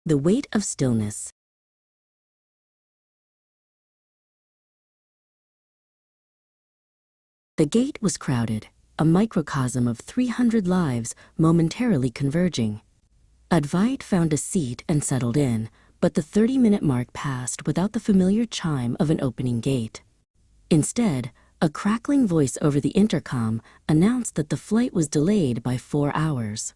The Weight of Stillness. The gate was crowded, a microcosm of 300 lives momentarily converging. Advait found a seat and settled in, but the 30-minute mark passed without the familiar chime of an opening gate. Instead, a crackling voice over the intercom announced that the flight was delayed by 4 hours.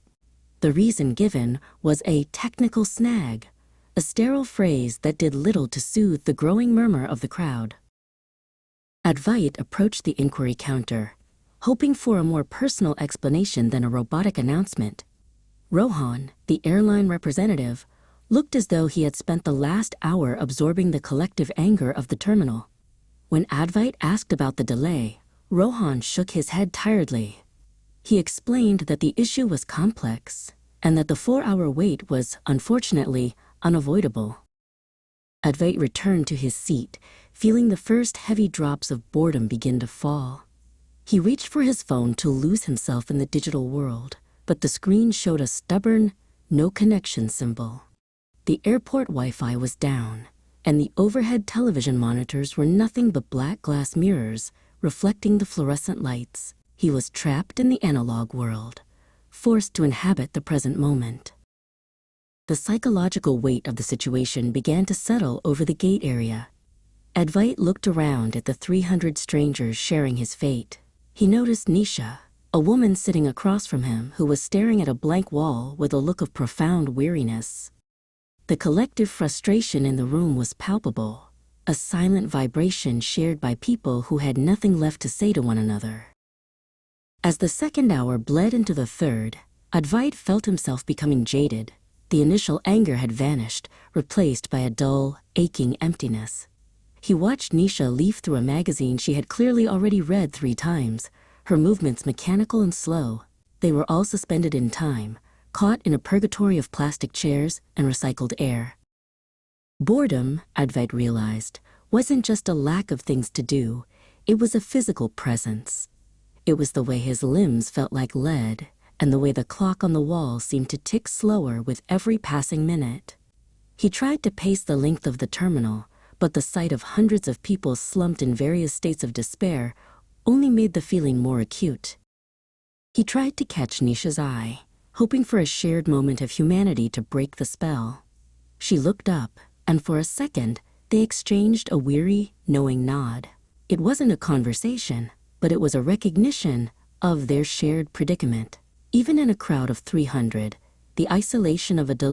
The reason given was a technical snag, a sterile phrase that did little to soothe the growing murmur of the crowd. Advait approached the inquiry counter, hoping for a more personal explanation than a robotic announcement. Rohan, the airline representative, looked as though he had spent the last hour absorbing the collective anger of the terminal. When Advait asked about the delay, Rohan shook his head tiredly. He explained that the issue was complex and that the 4-hour wait was, unfortunately, unavoidable. Advait returned to his seat, feeling the first heavy drops of boredom begin to fall. He reached for his phone to lose himself in the digital world, but the screen showed a stubborn, no connection symbol. The airport Wi-Fi was down, and the overhead television monitors were nothing but black glass mirrors reflecting the fluorescent lights. He was trapped in the analog world, forced to inhabit the present moment. The psychological weight of the situation began to settle over the gate area. Advait looked around at the 300 strangers sharing his fate. He noticed Nisha, a woman sitting across from him who was staring at a blank wall with a look of profound weariness. The collective frustration in the room was palpable, a silent vibration shared by people who had nothing left to say to one another. As the second hour bled into the third, Advait felt himself becoming jaded. The initial anger had vanished, replaced by a dull, aching emptiness. He watched Nisha leaf through a magazine she had clearly already read 3 times, her movements mechanical and slow. They were all suspended in time, caught in a purgatory of plastic chairs and recycled air. Boredom, Advait realized, wasn't just a lack of things to do, it was a physical presence. It was the way his limbs felt like lead, and the way the clock on the wall seemed to tick slower with every passing minute. He tried to pace the length of the terminal, but the sight of hundreds of people slumped in various states of despair only made the feeling more acute. He tried to catch Nisha's eye, hoping for a shared moment of humanity to break the spell. She looked up, and for a second, they exchanged a weary, knowing nod. It wasn't a conversation, but it was a recognition of their shared predicament. Even in a crowd of 300, the isolation of a